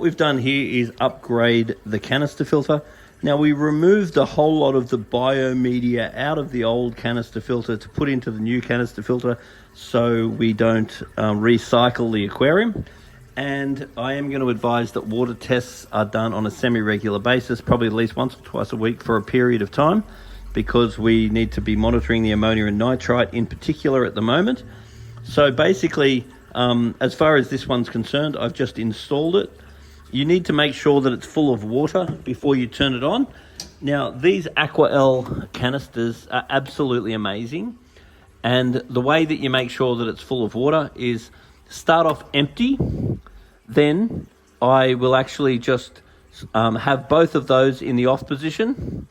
What we've done here is upgrade the canister filter. Now we removed a whole lot of the biomedia out of the old canister filter to put into the new canister filter so we don't recycle the aquarium. And I am going to advise that water tests are done on a semi-regular basis, probably at least once or twice a week for a period of time, because we need to be monitoring the ammonia and nitrite in particular at the moment. So basically, as far as this one's concerned, I've just installed it. You need to make sure that it's full of water before you turn it on. Now, these Aqua canisters are absolutely amazing. And the way that you make sure that it's full of water is start off empty. Then I will actually just have both of those in the off position.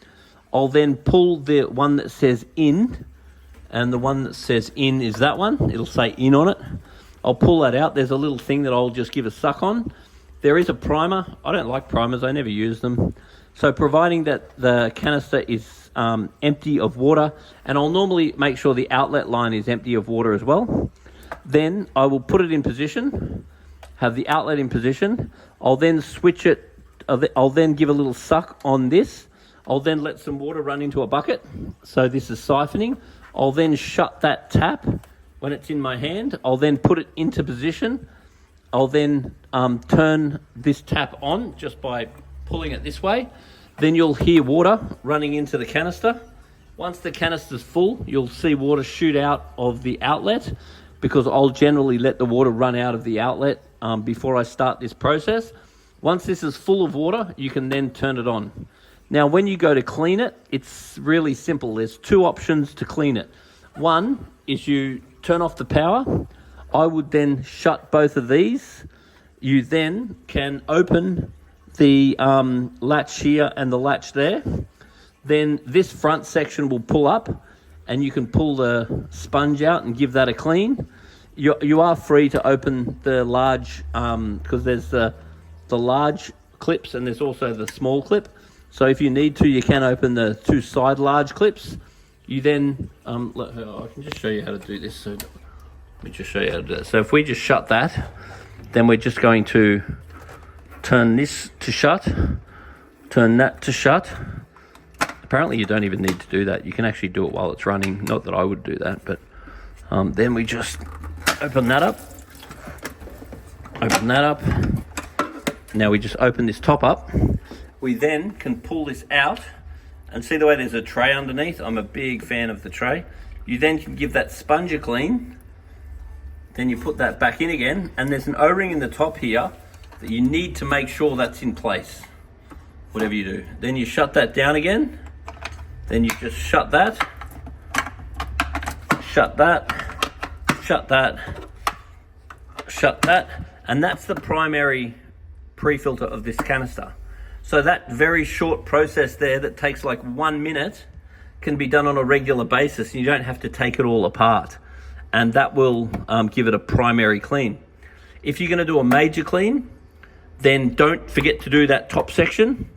I'll then pull the one that says in, and the one that says in is that one. It'll say in on it. I'll pull that out. There's a little thing that I'll just give a suck on. There is a primer. I don't like primers. I never use them. So providing that the canister is empty of water, and I'll normally make sure the outlet line is empty of water as well. Then I will put it in position, have the outlet in position. I'll then switch it. I'll then give a little suck on this. I'll then let some water run into a bucket. So this is siphoning. I'll then shut that tap when it's in my hand. I'll then put it into position. I'll then turn this tap on just by pulling it this way. Then you'll hear water running into the canister. Once the canister's full, you'll see water shoot out of the outlet, because I'll generally let the water run out of the outlet before I start this process. Once this is full of water, you can then turn it on. Now, when you go to clean it, it's really simple. There's two options to clean it. One is you turn off the power. I would then shut both of these. You then can open the latch here and the latch there. Then this front section will pull up, and you can pull the sponge out and give that a clean. You are free to open the large, because there's the large clips and there's also the small clip. So if you need to, you can open the two side large clips. You then, I can just show you how to do this. So let me just show you how to do it. So if we just shut that, then we're just going to turn this to shut, turn that to shut. Apparently you don't even need to do that. You can actually do it while it's running. Not that I would do that, but then we just open that up. Open that up. Now we just open this top up. We then can pull this out, and see the way there's a tray underneath? I'm a big fan of the tray. You then can give that sponge a clean. Then you put that back in again, and there's an O-ring in the top here that you need to make sure that's in place, whatever you do. Then you shut that down again. Then you just shut that, shut that, shut that, shut that, and that's the primary pre-filter of this canister. So that very short process there that takes like 1 minute can be done on a regular basis, and you don't have to take it all apart. And that will give it a primary clean. If you're going to do a major clean, then don't forget to do that top section.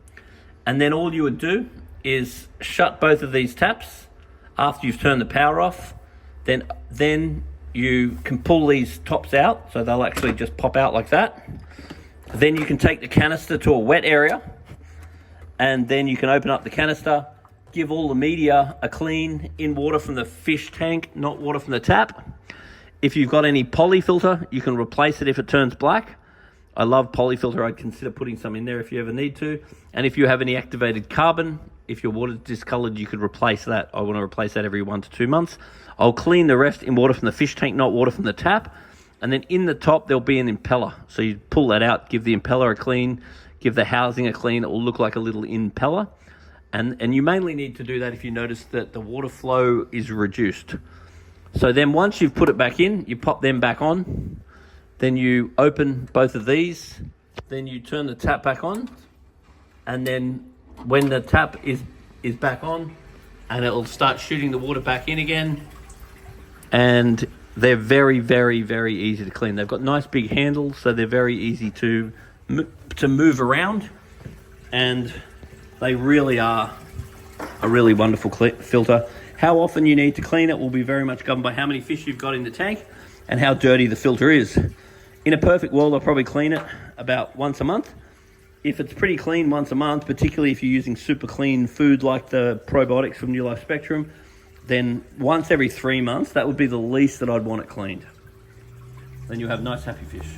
And then all you would do is shut both of these taps after you've turned the power off. Then you can pull these tops out, so they'll actually just pop out like that. Then you can take the canister to a wet area, and then you can open up the canister, give all the media a clean in water from the fish tank, not water from the tap. If you've got any polyfilter, you can replace it if it turns black. I love polyfilter. I'd consider putting some in there if you ever need to. And if you have any activated carbon, if your water's discolored, you could replace that. I want to replace that every 1 to 2 months. I'll clean the rest in water from the fish tank, not water from the tap. And then in the top, there'll be an impeller. So you pull that out, give the impeller a clean, give the housing a clean. It will look like a little impeller. And you mainly need to do that if you notice that the water flow is reduced. So then once you've put it back in, you pop them back on. Then you open both of these. Then you turn the tap back on. And then when the tap is back on, and it'll start shooting the water back in again. And they're very, very, very easy to clean. They've got nice big handles, so they're very easy to move around. And they really are a really wonderful filter. How often you need to clean it will be very much governed by how many fish you've got in the tank and how dirty the filter is. In a perfect world, I'll probably clean it about once a month, if it's pretty clean once a month, particularly if you're using super clean food like the probiotics from New Life Spectrum, then once every 3 months, that would be the least that I'd want it cleaned. Then you have nice happy fish.